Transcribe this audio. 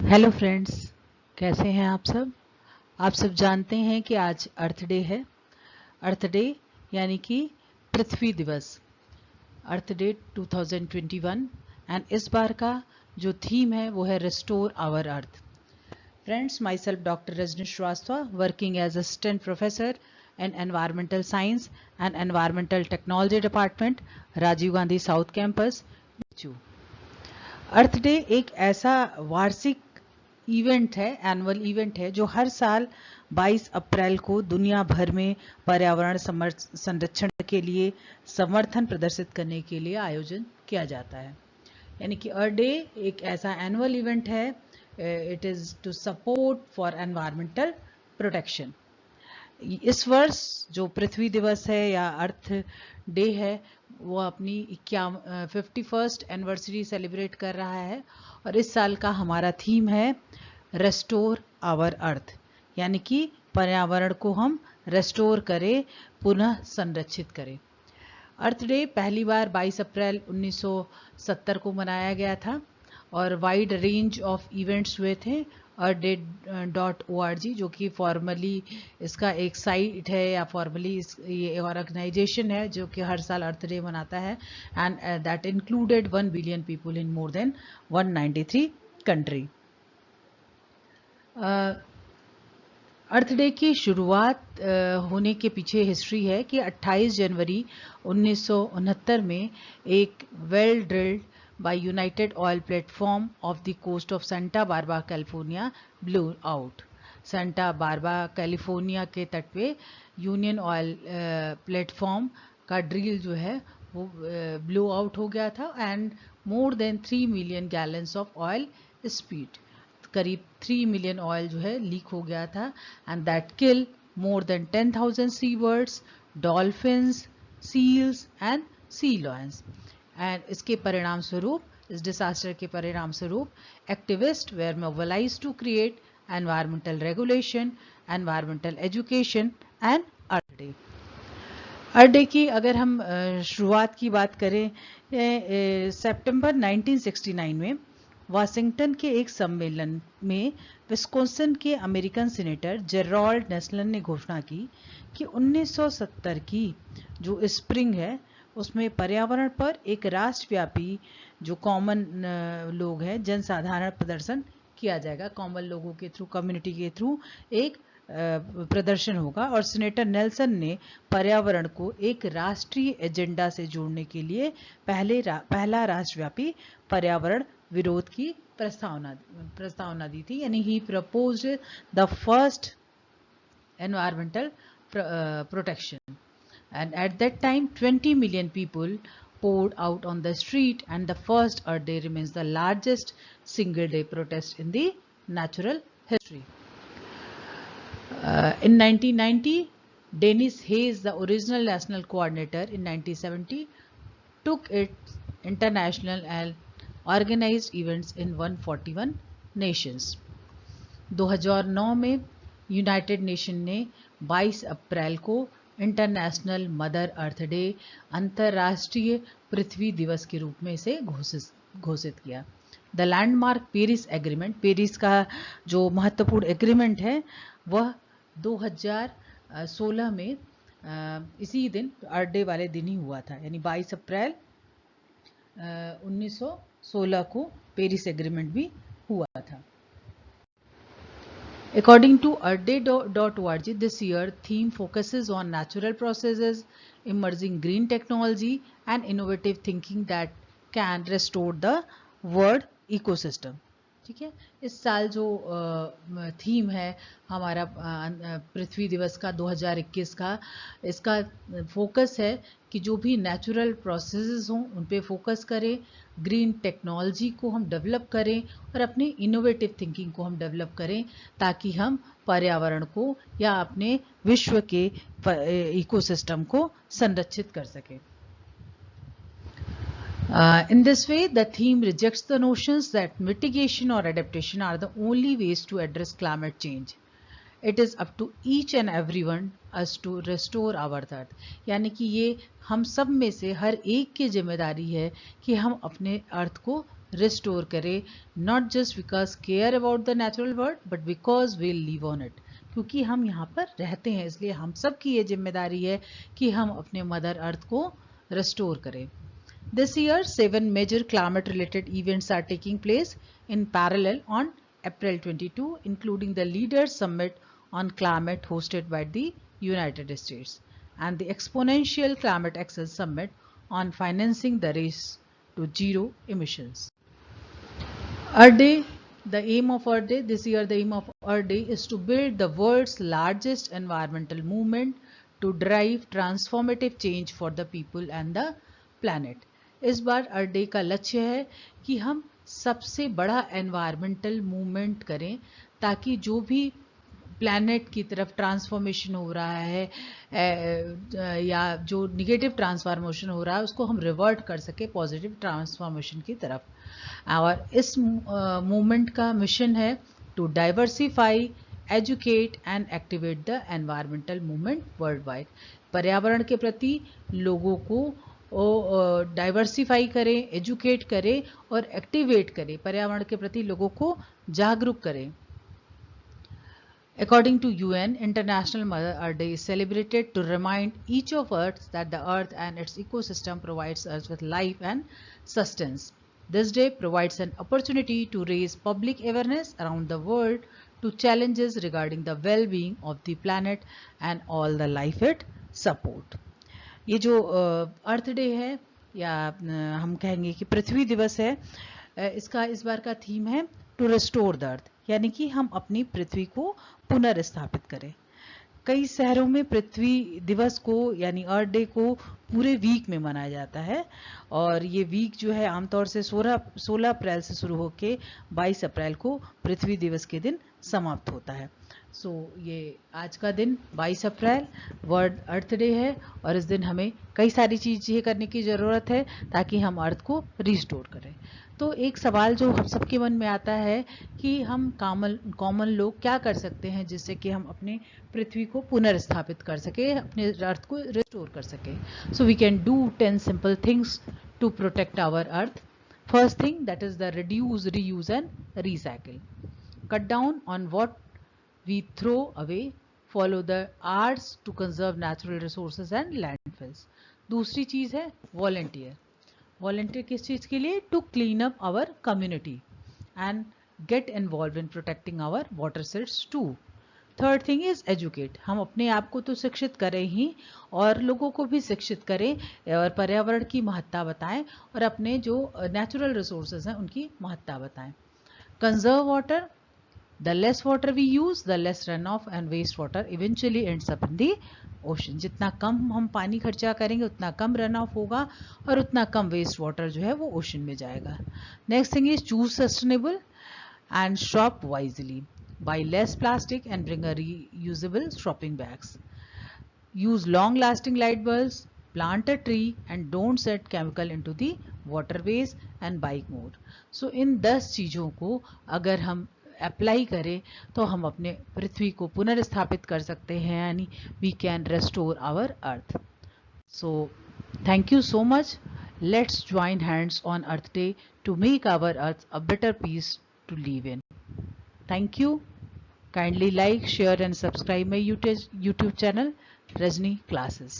Hello friends, कैसे हैं आप सब जानते हैं कि आज अर्थ डे है। अर्थ डे यानी कि पृथ्वी दिवस, अर्थ डे 2021। एंड इस बार का जो थीम है वो है restore our earth. Friends, myself doctor Rajni Shrivastava, working as assistant professor in environmental science and environmental technology department, Rajiv Gandhi south campus, BHU। Earth day एक ऐसा वार्षिक इवेंट है, एनुअल इवेंट है, जो हर साल 22 अप्रैल को दुनिया भर में पर्यावरण संरक्षण के लिए समर्थन प्रदर्शित करने के लिए आयोजन किया जाता है। यानी कि अर्थ डे एक ऐसा एनुअल इवेंट है, it is to support for environmental protection. इस वर्ष जो पृथ्वी दिवस है या अर्थ डे है वो अपनी 51st एनिवर्सरी सेलिब्रेट कर रहा है, और इस साल का हमारा थीम है रेस्टोर आवर अर्थ, यानी कि पर्यावरण को हम रेस्टोर करें, पुनः संरक्षित करें। अर्थ डे पहली बार 22 अप्रैल 1970 को मनाया गया था और वाइड रेंज ऑफ इवेंट्स हुए थे। earthday.org जो कि फॉर्मली इसका एक साइट है या फॉर्मली ये ऑर्गेनाइजेशन है जो कि हर साल अर्थ डे मनाता है, and that included 1 billion people in more than 193 country. Earth day की शुरुआत होने के पीछे हिस्ट्री है कि 28 जनवरी 1969 में एक well drilled by united oil platform off the coast of Santa Barbara California blew out. Santa Barbara California के तट पे यूनियन ऑयल प्लेटफॉर्म का ड्रिल जो है वो ब्लो आउट हो गया था, and more than 3 million gallons of oil spilled, करीब 3 मिलियन ऑयल जो है लीक हो गया था, and that kill more than 10,000 sea birds, dolphins, seals and sea lions. And इसके परिणाम स्वरूप, इस डिसास्टर के परिणाम स्वरूप activist were mobilised to create environmental regulation, environmental education and earth day. Earth day की अगर हम शुरुआत की बात करें, सितंबर 1969 में वाशिंगटन के एक सम्मेलन में विस्कॉन्सिन के अमेरिकन सीनेटर जेरोल्ड नेस्लन ने घोषणा की कि 1970 की जो स्प्रिंग है उसमें पर्यावरण पर एक राष्ट्रव्यापी जो कॉमन लोग हैं, जनसाधारण प्रदर्शन किया जाएगा। कॉमन लोगों के थ्रू, कम्युनिटी के थ्रू एक प्रदर्शन होगा, और सीनेटर नेल्सन ने पर्यावरण को एक राष्ट्रीय एजेंडा से जोड़ने के लिए पहला राष्ट्रव्यापी पर्यावरण विरोध की प्रस्तावना दी थी, यानी ही proposed the first environmental protection, and at that time 20 million people poured out on the street, and the first Earth Day remains the largest single day protest in the natural history. In 1990, Dennis Hayes, the original national coordinator in 1970, took its international and organized events in 141 nations. 2009 में United nation ने 22 अप्रैल को international mother earth day, अंतर्राष्ट्रीय पृथ्वी दिवस के रूप में इसे घोषित किया। The landmark Paris agreement, Paris का जो महत्वपूर्ण एग्रीमेंट है वह 2016 में इसी दिन, अर्थ डे वाले दिन ही हुआ था, यानी 22 अप्रैल 1916 को पेरिस एग्रीमेंट भी हुआ था। According to earthday.org, this year theme focuses on natural processes, emerging green technology and innovative thinking that can restore the world ecosystem. ठीक है, इस साल जो थीम है हमारा पृथ्वी दिवस का 2021 का, इसका फोकस है कि जो भी नेचुरल प्रोसेसेस हों उन पे फोकस करें, ग्रीन टेक्नोलॉजी को हम डेवलप करें और अपनी इनोवेटिव थिंकिंग को हम डेवलप करें, ताकि हम पर्यावरण को या अपने विश्व के इकोसिस्टम को संरक्षित कर सकें। In this way, the theme rejects the notions that mitigation or adaptation are the only ways to address climate change. It is up to each and everyone us to restore our earth. यानी कि ये हम सब में से हर एक की जिम्मेदारी है कि हम अपने अर्थ को रिस्टोर करें, not just because care about the natural world but because we live on it, क्योंकि हम यहाँ पर रहते हैं, इसलिए हम सब की ये जिम्मेदारी है कि हम अपने मदर अर्थ को रिस्टोर करें. This year, 7 major climate-related events are taking place in parallel on April 22, including the Leaders Summit on Climate hosted by the United States and the Exponential Climate Access Summit on financing the race to zero emissions. Earth Day, the aim of Earth Day, this year the aim of Earth Day is to build the world's largest environmental movement to drive transformative change for the people and the planet. इस बार अर्थ day का लक्ष्य है कि हम सबसे बड़ा environmental movement करें ताकि जो भी प्लैनेट की तरफ ट्रांसफॉर्मेशन हो रहा है या जो निगेटिव ट्रांसफॉर्मेशन हो रहा है उसको हम रिवर्ट कर सके पॉजिटिव ट्रांसफॉर्मेशन की तरफ. और इस मूवमेंट का मिशन है to diversify, educate and activate the environmental movement worldwide. पर्यावरण के प्रति लोगों को डाइवर्सिफाई करें, एजुकेट करें और एक्टिवेट करें, पर्यावरण के प्रति लोगों को जागरूक करें. According to UN, International Mother Earth Day is celebrated to remind each of us that the earth and its ecosystem provides us with life and sustenance. This day provides an opportunity to raise public awareness around the world to challenges regarding the well-being of the planet and all the life it support. ये जो अर्थ day है या हम कहेंगे कि पृथ्वी दिवस है, इसका इस बार का थीम है टू रिस्टोर द अर्थ, यानी कि हम अपनी पृथ्वी को पुनर्स्थापित करें. कई शहरों में पृथ्वी दिवस को यानी अर्थ डे को पूरे वीक में मनाया जाता है और ये वीक जो है आमतौर से 16 अप्रैल से शुरू होकर 22 अप्रैल को पृथ्वी दिवस के दिन समाप्त होता है. ये आज का दिन 22 अप्रैल वर्ल्ड अर्थ डे है और इस दिन हमें कई सारी चीज़ें करने की ज़रूरत है ताकि हम अर्थ को रिस्टोर करें. तो एक सवाल जो हम सबके मन में आता है कि हम कॉमन लोग क्या कर सकते हैं जिससे कि हम अपने पृथ्वी को पुनर्स्थापित कर सके, अपने अर्थ को रिस्टोर कर सके. So we can do 10 simple things to protect our earth. First thing that is the reduce, reuse and recycle. Cut down on what we throw away, follow the arts to conserve natural resources and landfills. दूसरी चीज है volunteer. Volunteer किस चीज के लिए? To clean up our community and get involved in protecting our watersheds too. Third thing is educate. हम अपने आप को तो शिक्षित करें ही और लोगों को भी शिक्षित करें और पर्यावरण की महत्ता बताएं और अपने जो नेचुरल रिसोर्सेज हैं उनकी महत्ता बताएं. Conserve water. The less water we use, the less runoff and wastewater eventually ends up in the ocean. जितना कम हम पानी खर्चा करेंगे उतना कम रन ऑफ होगा और उतना कम वेस्ट वाटर जो है वो ओशन में जाएगा. Next thing is choose sustainable and shop wisely. Buy less plastic and bring a reusable shopping bags. Use long lasting light bulbs. Plant a tree and don't set chemical into the waterways and bike more. So इन 10 चीज़ों को अगर हम apply करें तो हम अपने पृथ्वी को पुनर्स्थापित कर सकते हैं, यानी we can restore our earth. So thank you so much. Let's join hands on earth day to make our earth a better peace to live in. Thank you. Kindly like, share and subscribe my YouTube channel Rajni Classes.